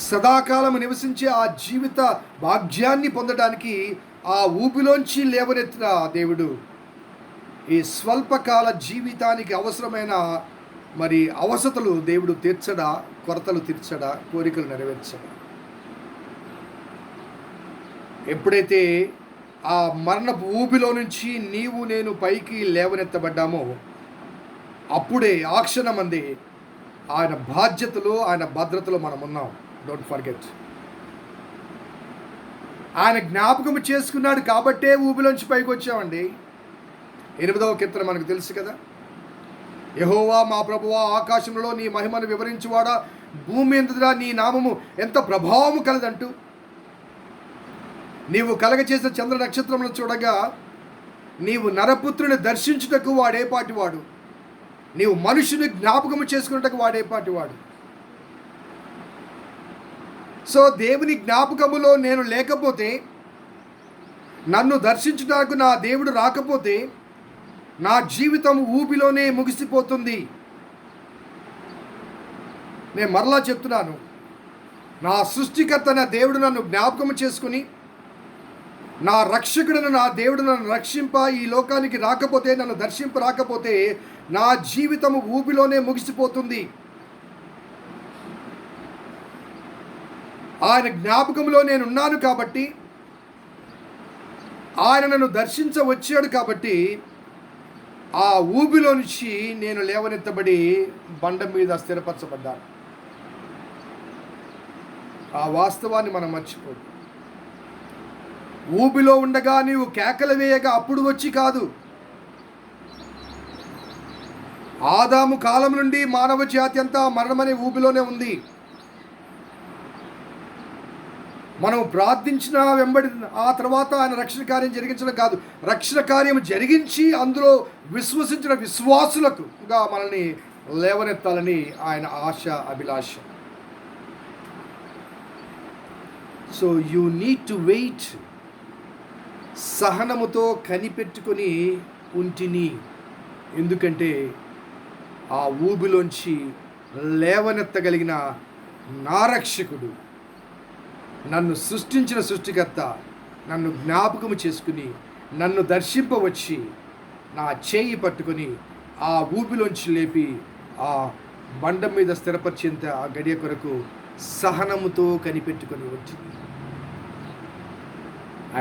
సదాకాలం నివసించే ఆ జీవిత భాగ్యాన్ని పొందడానికి ఆ ఊపిలోంచి లేవనెత్తిన దేవుడు ఈ స్వల్పకాల జీవితానికి అవసరమైన మరి అవసరతలు దేవుడు తీర్చడా, కొరతలు తీర్చడా, కోరికలు నెరవేర్చడా. ఎప్పుడైతే ఆ మరణపు ఊపిలో నుంచి నీవు నేను పైకి లేవనెత్తబడ్డామో అప్పుడే ఆ క్షణమందే ఆయన బాధ్యతలో, ఆయన భద్రతలో మనం ఉన్నాం. Don't forget. ఆయన జ్ఞాపకం చేసుకున్నాడు కాబట్టే ఊబిలోంచి పైకి వచ్చామండి. 8వ కీర్తన మనకు తెలుసు కదా. యెహోవా మా ప్రభువా, ఆకాశంలో నీ మహిమను వివరించువాడా, భూమి ఎందురా నీ నామము ఎంత ప్రభావము కలదంటూ, నీవు కలగచేసిన చంద్ర నక్షత్రములను చూడగా నీవు నరపుత్రుని దర్శించుటకు వాడేపాటి వాడు, నీవు మనుషుని జ్ఞాపకము చేసుకున్నటకు వాడేపాటి వాడు. సో దేవుని జ్ఞాపకములో నేను లేకపోతే, నన్ను దర్శించుటకు నా దేవుడు రాకపోతే నా జీవితం ఊబిలోనే ముగిసిపోతుంది. నేను మరలా చెప్తున్నాను, నా సృష్టికర్త నా దేవుడు నన్ను జ్ఞాపకం చేసుకుని, నా రక్షకుడును నా దేవుడు నన్ను రక్షింప ఈ లోకానికి రాకపోతే, నన్ను దర్శింప రాకపోతే నా జీవితము ఊబిలోనే ముగిసిపోతుంది. ఆయన జ్ఞాపకంలో నేనున్నాను కాబట్టి, ఆయన నన్ను దర్శించ వచ్చాడు కాబట్టి ఆ ఊబిలో నుంచి నేను లేవనెత్తబడి బండ మీద స్థిరపరచబడ్డాను. ఆ వాస్తవాన్ని మనం మర్చిపోదు. ఊబిలో ఉండగా నీవు కేకలు వేయగా అప్పుడు వచ్చి కాదు. ఆదాము కాలం నుండి మానవ జాతి అంతా మరణమనే ఊబిలోనే ఉంది. మనం ప్రార్థించిన వెంబడి ఆ తర్వాత ఆయన రక్షణ కార్యం జరిగించడం కాదు, రక్షణ కార్యం జరిగించి అందులో విశ్వసించిన విశ్వాసులకుగా మనల్ని లేవనెత్తాలని ఆయన ఆశ, అభిలాష. So you need to wait. సహనముతో కనిపెట్టుకొని ఉంటిని, ఎందుకంటే ఆ ఊబిలోంచి లేవనెత్తగలిగిన నా రక్షకుడు, నన్ను సృష్టించిన సృష్టికర్త నన్ను జ్ఞాపకము చేసుకుని నన్ను దర్శింపవచ్చి నా చేయి పట్టుకొని ఆ ఊబిలోంచి లేపి ఆ బండ మీద స్థిరపరిచేంత ఆ గడియ కొరకు సహనముతో కనిపెట్టుకొని వచ్చింది.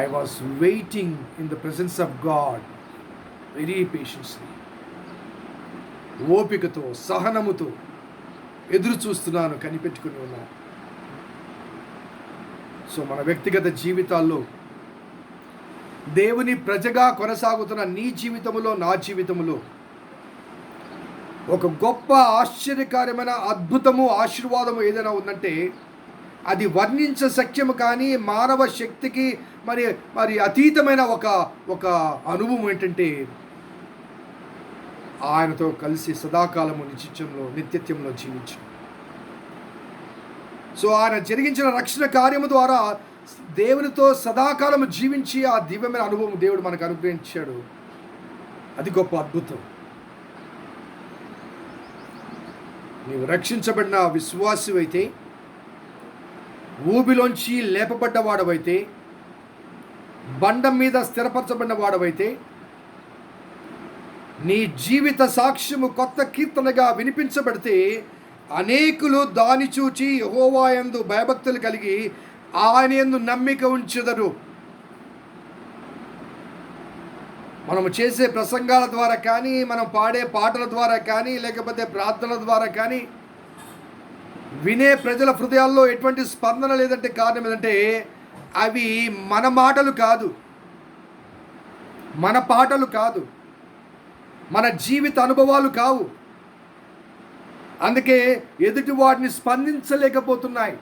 I was waiting in the presence of God very patiently. ఓపికతో, సహనముతో ఎదురు చూస్తున్నాను, కనిపెట్టుకుని ఉన్నాను. సో మన వ్యక్తిగత జీవితాల్లో దేవుని ప్రజగా కొనసాగుతున్న నీ జీవితంలో, నా జీవితంలో ఒక గొప్ప ఆశ్చర్యకార్యమైన అద్భుతము, ఆశీర్వాదము ఏదైనా ఉందంటే అది వర్ణించ సఖ్యము కానీ మానవ శక్తికి మరి అతీతమైన ఒక అనుభవం ఏంటంటే ఆయనతో కలిసి సదాకాలము నిత్యత్వంలో జీవించడం. సో ఆయన జరిగించిన రక్షణ కార్యము ద్వారా దేవునితో సదాకాలము జీవించి ఆ దివ్యమైన అనుభవం దేవుడు మనకు అనుగ్రహించాడు. అది గొప్ప అద్భుతం. నీవు రక్షించబడిన విశ్వాసివైతే, ఊబిలోంచి లేపబడ్డ వాడవైతే, బండం మీద స్థిరపరచబడిన వాడవైతే, నీ జీవిత సాక్ష్యము కొత్త కీర్తనగా వినిపించబడితే అనేకులు దాని చూచి యెహోవా యందు భయభక్తులు కలిగి ఆయన యందు నమ్మిక ఉంచెదరు. మనము చేసే ప్రసంగాల ద్వారా కానీ, మనం పాడే పాటల ద్వారా కానీ, లేకపోతే ప్రార్థనల ద్వారా కానీ వినే ప్రజల హృదయాల్లో ఎటువంటి స్పందన లేదంటే కారణం ఏంటంటే అవి మన మాటలు కాదు, మన పాటలు కాదు, మన జీవిత అనుభవాలు కావు. అందుకే ఎదుటి వాటిని స్పందించలేకపోతున్నాయి.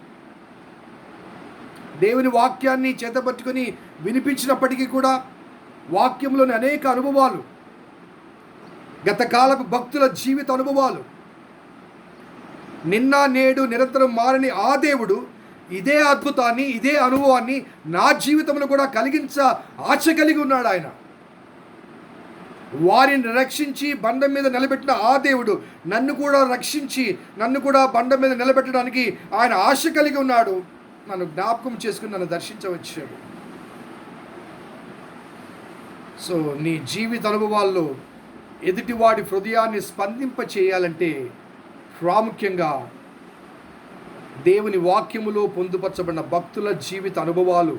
దేవుని వాక్యాన్ని చేతపట్టుకొని వినిపించినప్పటికీ కూడా వాక్యంలోని అనేక అనుభవాలు, గతకాలపు భక్తుల జీవిత అనుభవాలు, నిన్న నేడు నిరంతరం మారని ఆ దేవుడు ఇదే అద్భుతాన్ని, ఇదే అనుభవాన్ని నా జీవితంలో కూడా ఆశ కలిగి ఉన్నాడు ఆయన. వారిని రక్షించి బండ మీద నిలబెట్టిన ఆ దేవుడు నన్ను కూడా రక్షించి, నన్ను కూడా బండ మీద నిలబెట్టడానికి ఆయన ఆశ కలిగి ఉన్నాడు. నన్ను జ్ఞాపకం చేసుకుని నన్ను దర్శించవచ్చాడు. సో నీ జీవిత అనుభవాల్లో ఎదుటివాడి హృదయాన్ని స్పందింప చేయాలంటే ప్రాముఖ్యంగా దేవుని వాక్యములో పొందుపరచబడిన భక్తుల జీవిత అనుభవాలు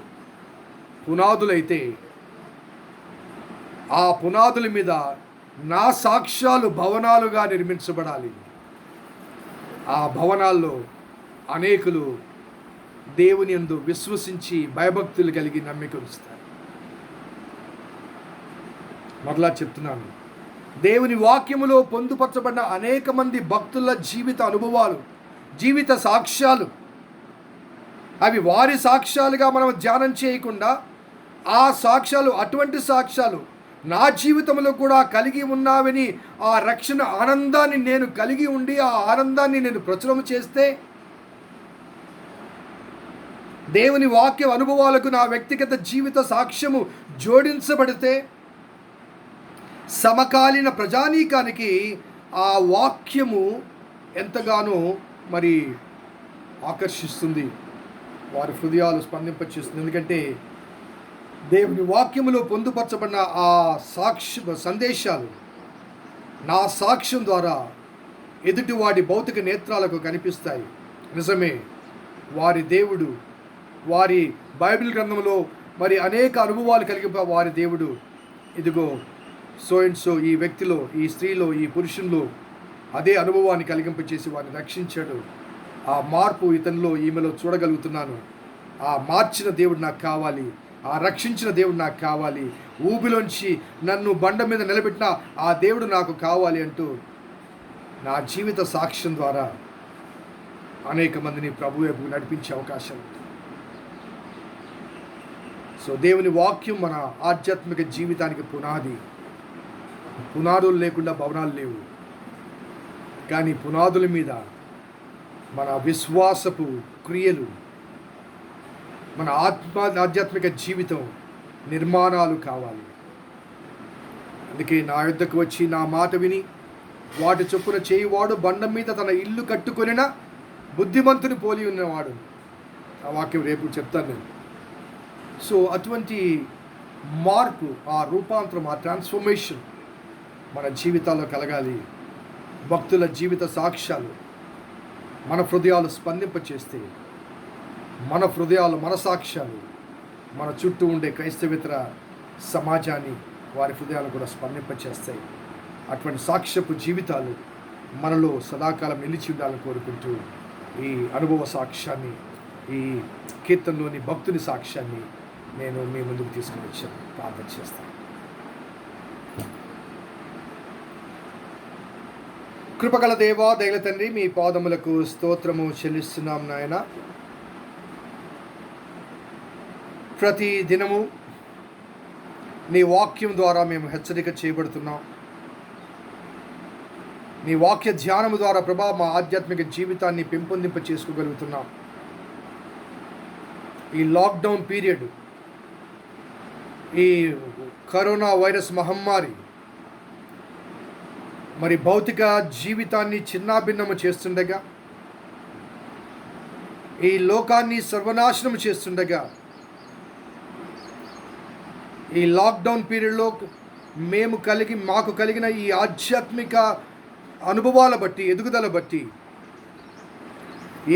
పునాదులైతే, ఆ పునాదుల మీద నా సాక్ష్యాలు భవనాలుగా నిర్మించబడాలి. ఆ భవనాల్లో అనేకులు దేవుని యందు విశ్వసించి భయభక్తులు కలిగి నమ్మిక ఉంచుతారు. మరలా చెప్తున్నాను, దేవుని వాక్యములో పొందుపరచబడిన అనేక మంది భక్తుల జీవిత అనుభవాలు, జీవిత సాక్ష్యాలు, అవి వారి సాక్ష్యాలుగా మనం ధ్యానం చేయకుండా ఆ సాక్ష్యాలు, అటువంటి సాక్ష్యాలు నా జీవితంలో కూడా కలిగి ఉన్నావని ఆ రక్షణ ఆనందాన్ని నేను కలిగి ఉండి ఆ ఆనందాన్ని నేను ప్రచురం చేస్తే, దేవుని వాక్య అనుభవాలకు నా వ్యక్తిగత జీవిత సాక్ష్యము జోడించబడితే సమకాలీన ప్రజానీకానికి ఆ వాక్యము ఎంతగానో మరి ఆకర్షిస్తుంది, వారి హృదయాలు స్పందింపచేస్తుంది. ఎందుకంటే దేవుని వాక్యములో పొందుపరచబడిన ఆ సందేశాలు నా సాక్ష్యం ద్వారా ఎదుటివాడి భౌతిక నేత్రాలకు కనిపిస్తాయి. నిజమే, వారి దేవుడు, వారి బైబిల్ గ్రంథంలో మరి అనేక అనుభవాలు కలిగి వారి దేవుడు, ఇదిగో సో అండ్ సో ఈ వ్యక్తిలో, ఈ స్త్రీలో, ఈ పురుషుల్లో అదే అనుభవాన్ని కలిగింపచేసి వారిని రక్షించాడు. ఆ మార్పు ఇతనిలో, ఈమెలో చూడగలుగుతున్నాను. ఆ మార్చిన దేవుడు నాకు కావాలి, ఆ రక్షించిన దేవుడు నాకు కావాలి, ఊబిలోంచి నన్ను బండ మీద నిలబెట్టిన ఆ దేవుడు నాకు కావాలి అంటూ నా జీవిత సాక్ష్యం ద్వారా అనేక మందిని ప్రభు వైపు నడిపించే అవకాశం ఉంది. సో దేవుని వాక్యం మన ఆధ్యాత్మిక జీవితానికి పునాది. పునాదులు లేకుండా భవనాలు లేవు, కానీ పునాదుల మీద మన విశ్వాసపు క్రియలు, మన ఆధ్యాత్మిక జీవితం నిర్మాణాలు కావాలి. అందుకే నా యుద్ధకు వచ్చి నా మాట విని వాటి చొప్పున చేయువాడు బండ మీద తన ఇల్లు కట్టుకొనిన బుద్ధిమంతుని పోలి ఉన్నవాడు. ఆ వాక్యం రేపు చెప్తాను నేను. సో అటువంటి మార్పు, ఆ రూపాంతరం, ఆ ట్రాన్స్ఫర్మేషన్ మన జీవితాల్లో కలగాలి. భక్తుల జీవిత సాక్ష్యాలు మన హృదయాలు స్పందింపచేస్తే, మన హృదయాలు, మన సాక్ష్యాలు మన చుట్టూ ఉండే క్రైస్తవేతర సమాజాన్ని, వారి హృదయాలు కూడా స్పందింపచేస్తాయి. అటువంటి సాక్ష్యపు జీవితాలు మనలో సదాకాలం నిలిచి ఉండాలని కోరుకుంటూ ఈ అనుభవ సాక్ష్యాన్ని, ఈ కీర్తనలోని భక్తుని సాక్ష్యాన్ని నేను మీ ముందుకు తీసుకుని వచ్చాను. ప్రార్థన చేస్తాను. కృపగల దేవా, దయగల తండ్రి, మీ పాదములకు స్తోత్రము చెల్లిస్తున్నాం నాయన. ప్రతి దినము నీ వాక్యం ద్వారా మేము హెచ్చరిక చేయబడుతున్నాం. నీ వాక్య ధ్యానము ద్వారా ప్రభా మా ఆధ్యాత్మిక జీవితాన్ని పెంపొందింప చేసుకోగలుగుతున్నాం. ఈ లాక్డౌన్ పీరియడ్, ఈ కరోనా వైరస్ మహమ్మారి మరి భౌతిక జీవితాన్ని చిన్నాభిన్నము చేస్తుండగా, ఈ లోకాన్ని సర్వనాశనము చేస్తుండగా, ఈ లాక్డౌన్ పీరియడ్లో మాకు కలిగిన ఈ ఆధ్యాత్మిక అనుభవాల బట్టి, ఎదుగుదల బట్టి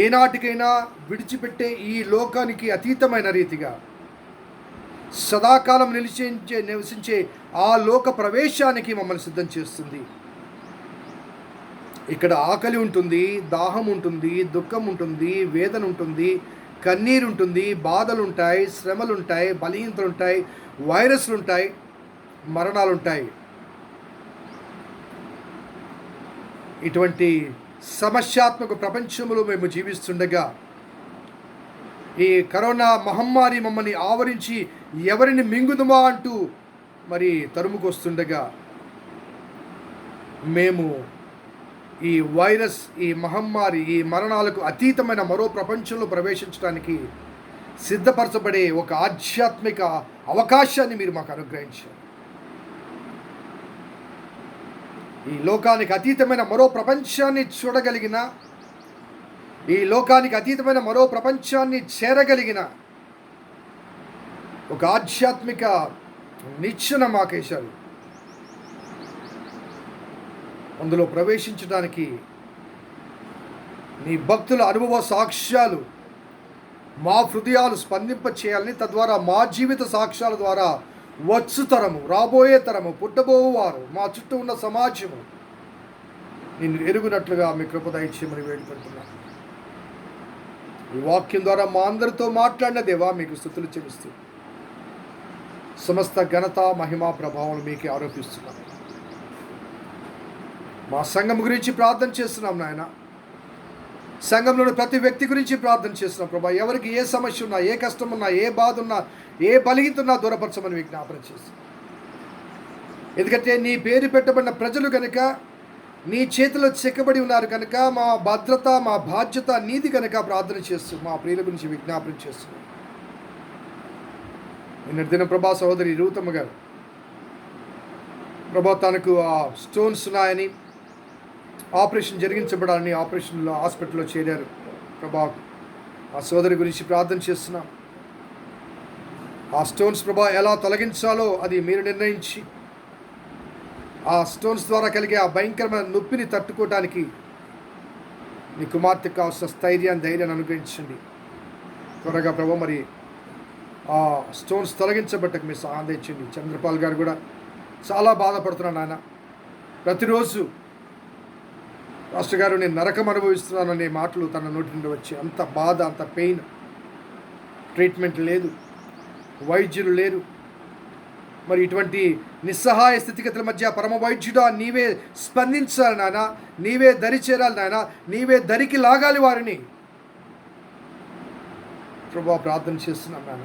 ఏనాటికైనా విడిచిపెట్టే ఈ లోకానికి అతీతమైన రీతిగా సదాకాలం నివసించే ఆ లోక ప్రవేశానికి మమ్మల్ని సిద్ధం చేస్తుంది. ఇక్కడ ఆకలి ఉంటుంది, దాహం ఉంటుంది, దుఃఖం ఉంటుంది, వేదన ఉంటుంది, కన్నీరు ఉంటుంది, బాధలు ఉంటాయి, శ్రమలు ఉంటాయి, బలహీనతలు ఉంటాయి, వైరస్లు ఉంటాయి, మరణాలు ఉంటాయి. ఇటువంటి సమస్యాత్మక ప్రపంచంలో మేము జీవిస్తుండగా ఈ కరోనా మహమ్మారి మమ్మల్ని ఆవరించి ఎవరిని మింగుదుమా అంటూ మరి తరుముకొస్తుండగా మేము ఈ వైరస్, ఈ మహమ్మారి, ఈ మరణాలకు అతీతమైన మరో ప్రపంచంలో ప్రవేశించడానికి సిద్ధపరచబడే ఒక ఆధ్యాత్మిక అవకాశాన్ని మీరు మాకు అనుగ్రహించారు. ఈ లోకానికి అతీతమైన మరో ప్రపంచాన్ని చూడగలిగిన, ఈ లోకానికి అతీతమైన మరో ప్రపంచాన్ని చేరగలిగిన ఒక ఆధ్యాత్మిక నిచ్చెన మాకేశారు. అందులో ప్రవేశించడానికి నీ భక్తుల అనుభవ సాక్ష్యాలు మా హృదయాలు స్పందింప చేయాలని, తద్వారా మా జీవిత సాక్ష్యాల ద్వారా వచ్చు తరము, రాబోయే తరము, పుట్టబోవారు, మా చుట్టూ ఉన్న సమాజము నిన్ను ఎరుగునట్లుగా మీ కృప దయచేయమని వేడుకుంటున్నాను. ఈ వాక్యం ద్వారా మా అందరితో మాట్లాడిన దేవా మీకు స్తుతులు చెల్లిస్తూ సమస్త ఘనత, మహిమ, ప్రభావం మీకే ఆరోపిస్తున్నాం. మా సంఘం గురించి ప్రార్థన చేస్తున్నాం నాయన. సంఘంలోని ప్రతి వ్యక్తి గురించి ప్రార్థన చేస్తున్నాం ప్రభా. ఎవరికి ఏ సమస్య ఉన్నా, ఏ కష్టం ఉన్నా, ఏ బాధ ఉన్నా, ఏ బలహీనత ఉన్నా దూరపరచమని విజ్ఞాపన చేస్తాం. ఎందుకంటే నీ పేరు పెట్టబడిన ప్రజలు కనుక, నీ చేతిలో చెక్కబడి ఉన్నారు కనుక, మా భద్రత, మా బాధ్యత నీది కనుక ప్రార్థన చేస్తూ మా ప్రియుల గురించి విజ్ఞాపన చేస్తున్నాం. నిన్న దిన ప్రభా సహోదరి రూతమ్మ గారు ప్రభా తనకు ఆ స్టోన్స్ ఉన్నాయని, ఆపరేషన్ జరిగించబడాలని హాస్పిటల్లో చేరారు ప్రభా. ఆ సోదరి గురించి ప్రార్థన చేస్తున్నాం. ఆ స్టోన్స్ ప్రభా ఎలా తొలగించాలో అది మీరు నిర్ణయించి, ఆ స్టోన్స్ ద్వారా కలిగే ఆ భయంకరమైన నొప్పిని తట్టుకోవడానికి నీ కుమార్తెకు కావాల్సిన ధైర్యాన్ని అనుగ్రహించండి త్వరగా ప్రభా. మరి ఆ స్టోన్స్ తొలగించబట్టకు మీరు సహాయం తెచ్చండి. చంద్రపాల్ గారు కూడా చాలా బాధపడుతున్నాను ఆయన. ప్రతిరోజు పాస్టర్ గారు నేను నరకం అనుభవిస్తున్నాను అనే మాటలు తన నోటి నుండి వచ్చి, అంత బాధ, అంత పెయిన్. ట్రీట్మెంట్ లేదు, వైద్యులు లేరు. మరి ఇటువంటి నిస్సహాయ స్థితిగతుల మధ్య పరమ వైద్యుడా నీవే స్పందించాలి నాయన, నీవే దరి చేరాలి నాయన, నీవే దరికి లాగాలి వారిని ప్రభా. ప్రార్థన చేస్తున్నాం నాయన.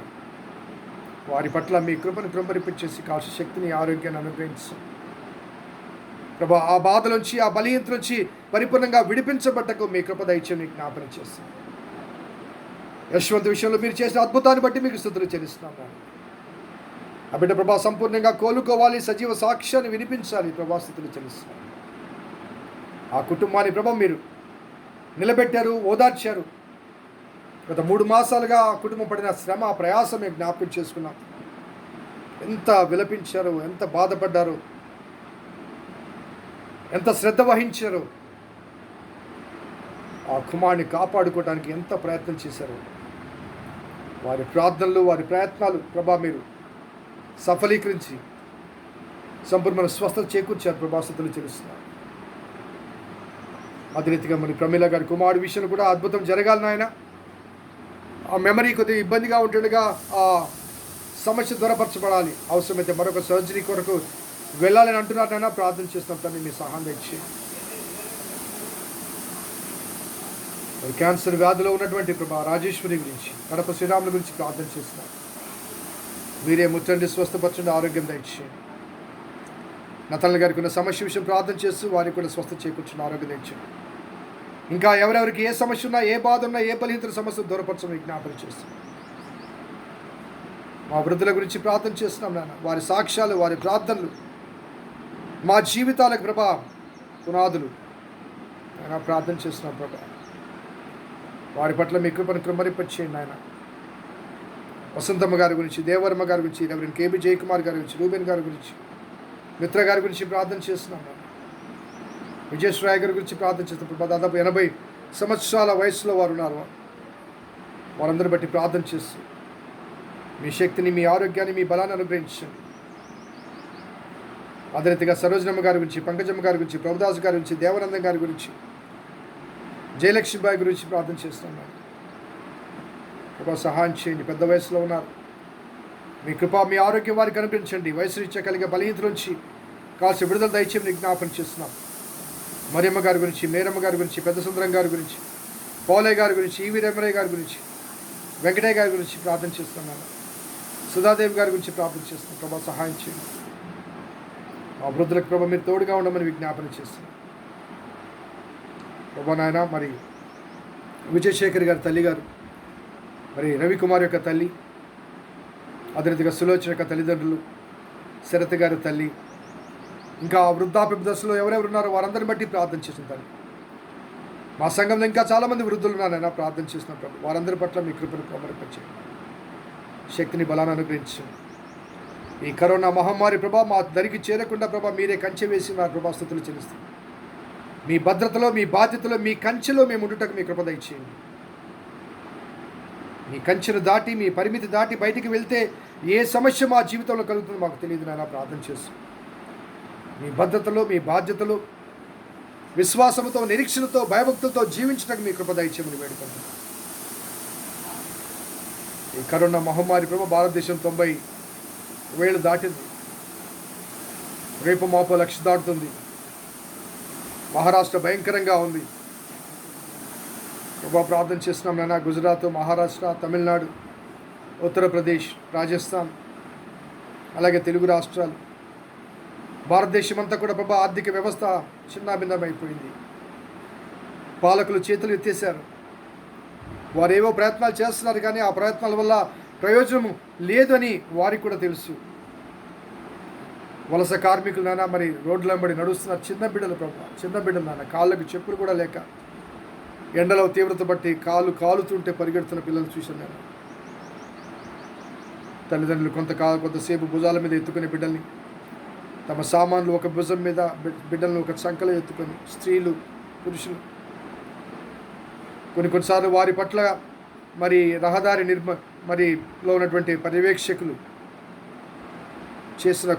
వారి పట్ల మీ కృపను కృంభరింపచేసి కాల్సిన శక్తిని, ఆరోగ్యాన్ని అనుగ్రహించు ప్రభా. ఆ బాధలోంచి, ఆ బలహీనత నుంచి పరిపూర్ణంగా విడిపించబట్టకు మీ కృప దయచేయని జ్ఞాపన చేస్తాం. యశ్వంత్ విషయంలో మీరు చేసిన అద్భుతాన్ని బట్టి మీకు స్తుతులు చెల్లిస్తున్నాం. ఆ బిడ్డ ప్రభా సంపూర్ణంగా కోలుకోవాలి, సజీవ సాక్ష్యాన్ని వినిపించాలి ప్రభా. స్తుతులు చెల్లిస్తున్నాం. ఆ కుటుంబాన్ని ప్రభా మీరు నిలబెట్టారు, ఓదార్చారు. గత 3 మాసాలుగా ఆ కుటుంబం పడిన శ్రమ, ప్రయాసం మేము జ్ఞాపకం చేసుకున్నాం. ఎంత విలపించారు, ఎంత బాధపడ్డారు, ఎంత శ్రద్ధ వహించారు. ఆ కుమారుని కాపాడుకోవడానికి ఎంత ప్రయత్నం చేశారు. వారి ప్రార్థనలు, వారి ప్రయత్నాలు ప్రభా మీరు సఫలీకరించి సంపూర్ణ స్వస్థత చేకూర్చారు ప్రభా. స్తుతులు చెల్లిస్తున్నారు. అదే రీతిగా మరి ప్రమీల గారి కుమారుడి విషయంలో కూడా అద్భుతం జరగాలి నాయన. ఆ మెమరీ కొద్దిగా ఇబ్బందిగా ఉంటుండగా ఆ సమస్య దూరపరచబడాలి. అవసరమైతే మరొక సర్జరీ కొరకు వెళ్ళాలని అంటున్నారు నాయన. ప్రార్థన చేస్తున్నాం తండ్రి, మీ సహాయం తెచ్చి క్యాన్సర్ వ్యాధిలో ఉన్నటువంటి ప్రభా రాజేశ్వరి గురించి, కడప శ్రీరాముల గురించి ప్రార్థన చేస్తున్నాం. మీరే ముట్టండి, స్వస్థపరచండి, ఆరోగ్యం దయచేయండి. నతల గారికి ఉన్న సమస్య విషయం ప్రార్థన చేస్తూ వారికి కూడా స్వస్థ చేకూర్చున్న ఆరోగ్యం దయచేయండి. ఇంకా ఎవరెవరికి ఏ సమస్య ఉన్నా, ఏ బాధ ఉన్నా, ఏ బలహీనత సమస్య దూరపరచమని విజ్ఞాపన చేస్తున్నాం. మా వృద్ధుల గురించి ప్రార్థన చేస్తున్నాం నాన్న. వారి సాక్ష్యాలు, వారి ప్రార్థనలు మా జీవితాలకు ప్రభా పునాదులు ఆయన. ప్రార్థన చేస్తున్నాం ప్రభా. వారి పట్ల మీ కృపను కృమరింపచేయండి ఆయన. వసంతమ్మ గారి గురించి, దేవరమ్మ గారి గురించి, రెవరెండ్ కేబి జయకుమార్ గారి గురించి, రూబెన్ గారి గురించి, మిత్ర గారి గురించి ప్రార్థన చేస్తున్నాం. విజయశ్రాయ గారి గురించి ప్రార్థన చేస్తున్నప్పుడు దాదాపు 80 సంవత్సరాల వయసులో వారు ఉన్నారు. వారందరూ బట్టి ప్రార్థన చేస్తూ మీ శక్తిని, మీ ఆరోగ్యాన్ని, మీ బలాన్ని అనుగ్రహించండి. అదే రీతిగా సరోజనమ్మ గారి గురించి, పంకజమ్మ గారి గురించి, ప్రభుదాస్ గారి గురించి, దేవానందం గారి గురించి, జయలక్ష్మిబాయి గురించి ప్రార్థన చేస్తున్నాను. కృప సహాయం చేయండి. పెద్ద వయసులో ఉన్నారు. మీ కృప, మీ ఆరోగ్యం వారికి కనిపించండి. వయసు రీత్యా కలిగే బలహీనత నుంచి కాల్సి విడుదల దయచేయమని జ్ఞాపన చేస్తున్నాం. మరియమ్మ గారి గురించి, మేరమ్మ గారి గురించి, పెద్ద సుందరం గారి గురించి, పౌలయ్య గారి గురించి, ఈవి రెమ్మరయ్య గారి గురించి, వెంకటయ్య గారి గురించి ప్రార్థన చేస్తున్నాను. సుధాదేవి గారి గురించి ప్రార్థన చేస్తున్నాం. ప్రభా సహాయం చేయండి. మా వృద్ధులకు ప్రభా మీరు తోడుగా ఉండమని విజ్ఞాపన చేస్తున్నాం. ప్రభా నాయన మరి విజయశేఖర్ గారి తల్లి గారు, మరి రవికుమార్ యొక్క తల్లి, అదే రీతిగా సులోచన యొక్క తల్లిదండ్రులు, శరత్ గారి తల్లి, ఇంకా వృద్ధాప్య దశలో ఎవరెవరు ఉన్నారో వారందరిని బట్టి ప్రార్థన చేసిన తండ్రి. మా సంఘంలో ఇంకా చాలామంది వృద్ధులు ఉన్నారైనా ప్రార్థన చేసిన ప్రభు, వారందరి పట్ల మీ కృపను ప్రమరిపించండి, శక్తిని బలాన్ని అనుగ్రహించండి. ఈ కరోనా మహమ్మారి ప్రభా మా దరికి చేరకుండా ప్రభా మీరే కంచె వేసి మా ప్రభా స్తుతులు చెల్లిస్తాం. మీ భద్రతలో, మీ బాధ్యతలో, మీ కంచెలో మేము ఉండుటకు మీ కృప దయచేయండి. మీ కంచెను దాటి, మీ పరిమితి దాటి బయటికి వెళ్తే ఏ సమస్య మా జీవితంలో కలుగుతుందో మాకు తెలియదు నాయన. ప్రార్థన చేస్తాం. మీ భద్రతలో, మీ బాధ్యతలో విశ్వాసంతో, నిరీక్షణతో, భయభక్తులతో జీవించడానికి మీ కృప దయచేయమని వేడుకుంటున్నాం. ఈ కరోనా మహమ్మారి ప్రభు భారతదేశం 90,000 దాటింది. రేపు మాపో 1,00,000 దాటుతుంది. మహారాష్ట్ర భయంకరంగా ఉంది ప్రభా. ప్రార్థన చేస్తున్నాం నాయన. గుజరాత్, మహారాష్ట్ర, తమిళనాడు, ఉత్తరప్రదేశ్, రాజస్థాన్, అలాగే తెలుగు రాష్ట్రాలు, భారతదేశం అంతా కూడా ప్రభా ఆర్థిక వ్యవస్థ చిన్నాభిన్నమైపోయింది. పాలకులు చేతులు ఎత్తేశారు. వారు ఏవో ప్రయత్నాలు చేస్తున్నారు, కానీ ఆ ప్రయత్నాల వల్ల ప్రయోజనం లేదని వారికి కూడా తెలుసు. వలస కార్మికులు నాన్న మరి రోడ్ల వెంబడి నడుస్తున్నారు. చిన్న బిడ్డలు ప్రభా, చిన్న బిడ్డలు నాన్న, కాళ్ళకు చెప్పులు కూడా లేక ఎండలో తీవ్రత బట్టి కాలుతుంటే పరిగెడుతున్న పిల్లలు చూశాను నేను. తల్లిదండ్రులు కొంతసేపు భుజాల మీద ఎత్తుకునే బిడ్డల్ని, తమ సామాన్లు ఒక భుజం మీద, బిడ్డలను ఒక సంకలో ఎత్తుకొని, స్త్రీలు, పురుషులు కొన్నిసార్లు వారి పట్ల మరి రహదారి లో ఉన్నటువంటి పర్యవేక్షకులు చేసిన